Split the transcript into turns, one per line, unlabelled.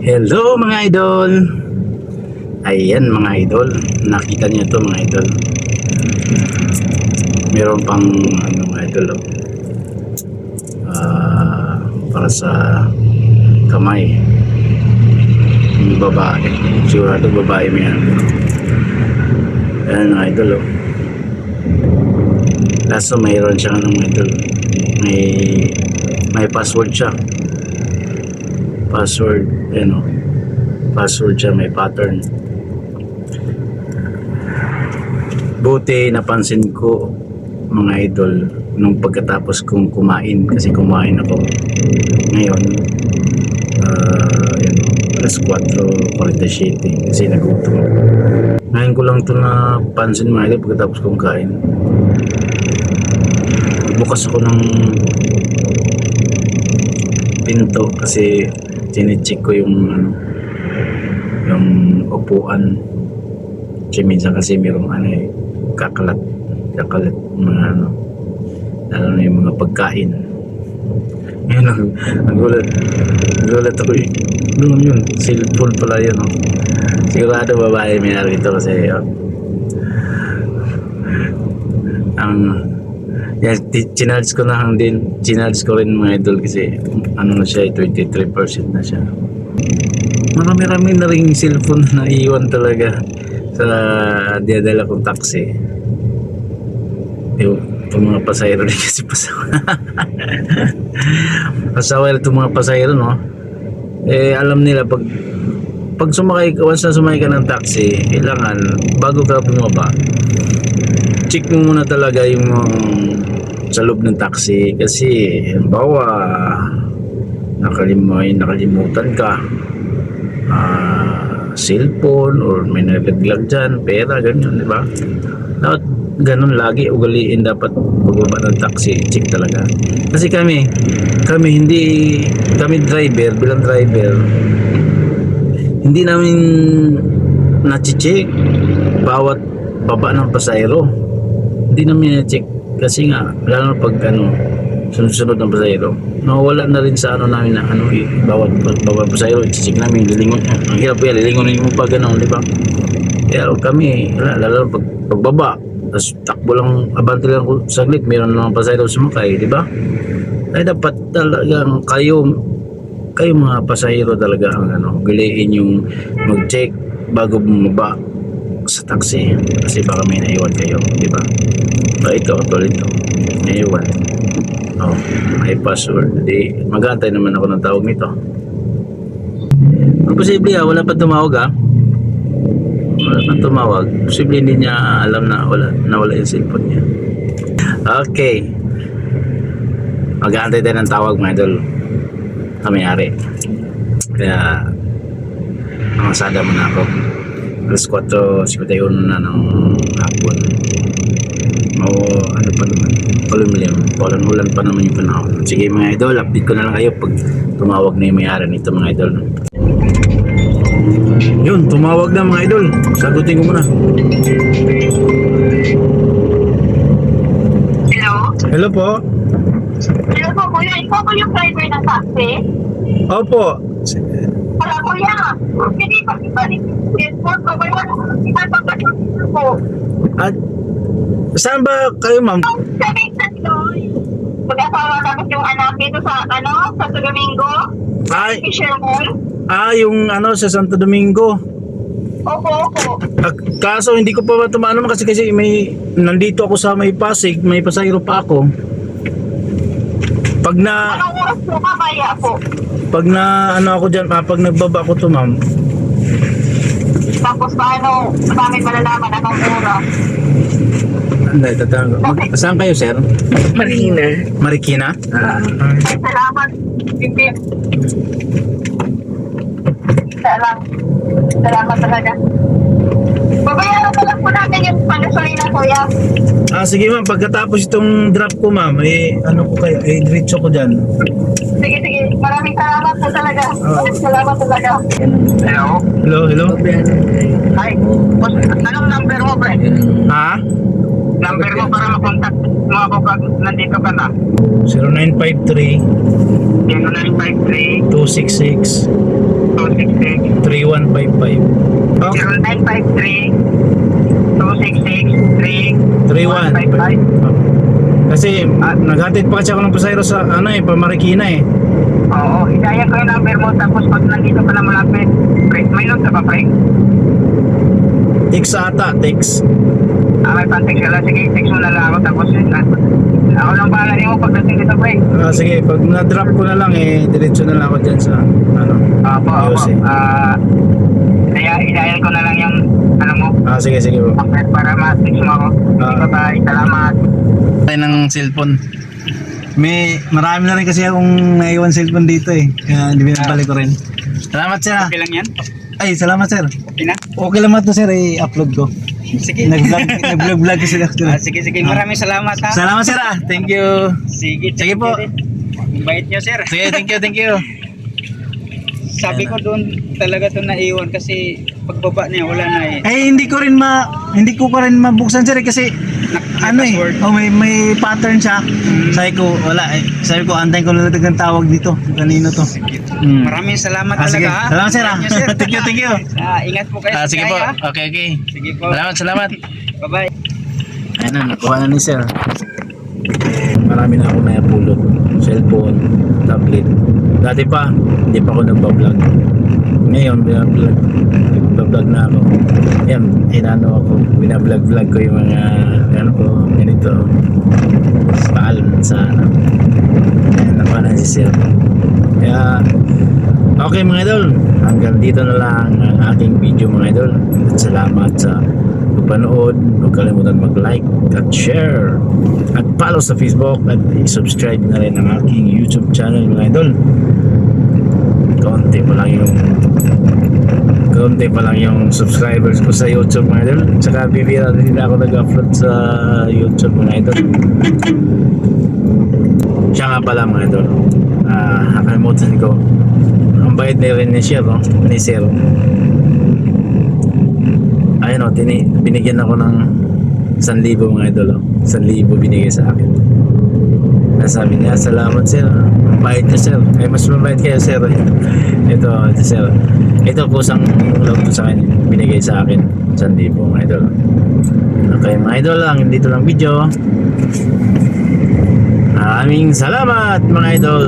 Hello mga idol. Ayan mga idol, nakita niyo to mga idol. Meron pang ano mga idol para sa kamay. Yung babae, sigurado babae mo yan. Ayan mga idol Kaso mayroon siya ng mga idol. May password siya. Password, password siya, may pattern. Buti napansin ko mga idol nung pagkatapos kong kumain, kasi kumain ako ngayon alas 4:47 kasi nagutom ako. Ngayon ko lang ito napansin mga idol pagkatapos kong kain. Bukas ako ng pinto kasi chine-check ko yung upuan. Kasi minsan kasi mayroong kakalat mga lalo na yung mga pagkain. Ngayon nagulat ako yun, cellphone pala yun sigurado babae may-ari ito kasi yan, chinarge ko rin mga idol kasi na siya, 23% na siya. Marami na ring cellphone na iwan talaga sa dinadala kong taxi. Itong mga pasahero din kasi pasaway itong mga pasahero alam nila pag sumakay, once na sumakay ka ng taxi, kailangan bago ka bumaba, check mo muna talaga yung sa loob ng taxi kasi halimbawa nakalimutan ka cellphone or may nalaglag dyan, pera, ganyan, di ba? Dapat ganun lagi ugaliin dapat pagbaba ng taxi, check talaga. Kasi kami driver, bilang driver, hindi namin na-check bawat baba ng pasahero. Hindi namin na-check kasi nga lalo pag sunod-sunod ng pasahero, nawawala na rin sa namin na bawat pasahero i-check namin, lilingon. Ang hirap yan, lilingonin mo pa gano'n, di ba? Kaya kami lalo pagbaba, tapos takbo lang, abante lang saglit, mayroon lang pasahero sumakay, di ba? Ay dapat talagang kayo mga pasahero talaga ang giliin yung mag-check bago bumaba sa taxi kasi baka may naiwan kayo, di ba? Ito naiwan, may password, di mag-aantay naman ako ng tawag nito. Posible wala pa tumawag posible hindi niya alam na wala yung cellphone niya. Okay, mag-aantay tayo ng tawag mga idol na may-ari, kaya nangasada muna ako. Alas 4:51 na ng hapon. Paulan pa naman yung panahon. Sige mga idol, update ko na lang kayo pag tumawag na yung may-ari nito mga idol. Yun, tumawag na mga idol, sagutin ko muna. Hello po.
Hello po kuya, ikaw po yung driver ng taxi?
Opo.
Wala kuya, hindi pa ibalik yung cellphone ko, kaya ipapagpapagpapag po.
At saan ba kayo ma'am?
Sa Minsan mag-asawa tapos yung anak dito sa Santo Domingo.
Ay,
Fisherman.
yung sa Santo Domingo.
Opo.
Kaso hindi ko pa tumaano kasi nandito ako sa may Pasig, may pasahero pa ako. Pag
Anong oras po mamaya po?
Pag ako diyan, pag nagbaba ako to ma'am.
Tapos paano namin malalaman anong oras?
Hindi, saan kayo sir? Marikina?
Salamat. Salamat talaga. Babayaran na lang po natin yung panggasolina kuya.
Sige ma'am, pagkatapos itong drop ko ma'am, diretso ko dyan.
Sige. Maraming salamat po talaga. Salamat talaga.
Hello?
Ay, boss, anong number mo, pre?
Ha?
Number mo para makontak mo ako pag nandito ka na.
0953
0953
266
266
3155. Okay.
0953 266
3155. Kasi naghatid pa kasi ako ng pasahero sa Pamarikina eh.
Oo, hidaya ko yung number mo tapos pag nandito ka na malapit, may note ka pa, pre?
Text ata, text.
May pan-text ka lang, sige, text mo na lang ako tapos ako lang bahala niyo pagdating dito, pre.
Sige, pag na-drop ko na lang diretso na lang ako dyan sa
Opo.
Yose.
Hidaya ko na lang yung mo.
Sige po.
Para ma-text mo ako. Bye-bye, salamat.
Tayo ng cellphone. Marami na rin kasi akong naiwan cellphone dito eh. Kaya hindi binabalik ko rin. Salamat sir.
Okay lang yan?
Ay, salamat sir.
Okay na?
Okay lang to sir, i-upload ko.
Sige.
Nag-vlog kasi ako.
Sige, maraming salamat ha.
Salamat sir Thank you. Sige po.
Bait nyo, sir.
Sige, thank you.
Sabi ko doon talaga to naiwan kasi pagbaba niya wala na eh.
Hindi ko pa rin mabuksan sir kasi may pattern siya. Sabi ko antayin ko na lang ng tawag dito. Kanino to?
Maraming salamat talaga.
Sige.
Ha?
Salamat sir Thank you.
Ingat po kayo.
Sige po.
Ha?
Okay.
Sige po.
Salamat.
Bye-bye.
Ayun na, nakuha na ni sir. Marami na akong naipulot. Cellphone, tablet. Dati pa, hindi pa ako nagbablog. Ngayon, binablog na ako. Ayan, binablog ko yung mga, ganito. Paalam sa Ayan, nakuha na si sir. Kaya, okay mga idol. Hanggang dito na lang ang aking video mga idol. At salamat sa panood. Huwag kalimutan mag-like at share at follow sa Facebook at i-subscribe na rin ang aking YouTube channel mga idol. Kaunti pa lang yung subscribers ko sa YouTube mga idol. Tsaka bibira din ako nag-upload sa YouTube mga idol. Siya nga pala mga idol, nakalimutan ko, ang bayad na rin ni Sir, ni Sir. Ayun binigyan ako ng 1,000 mga idol. 1,000 binigay sa akin. Sabi niya, salamat sir. Bayad niya sir. Mas mabayad kayo sir. Ito sir. Ito kusang loob to sa akin. Binigay sa akin 1,000 mga idol. Okay mga idol, lang dito lang video. Maraming salamat mga idol.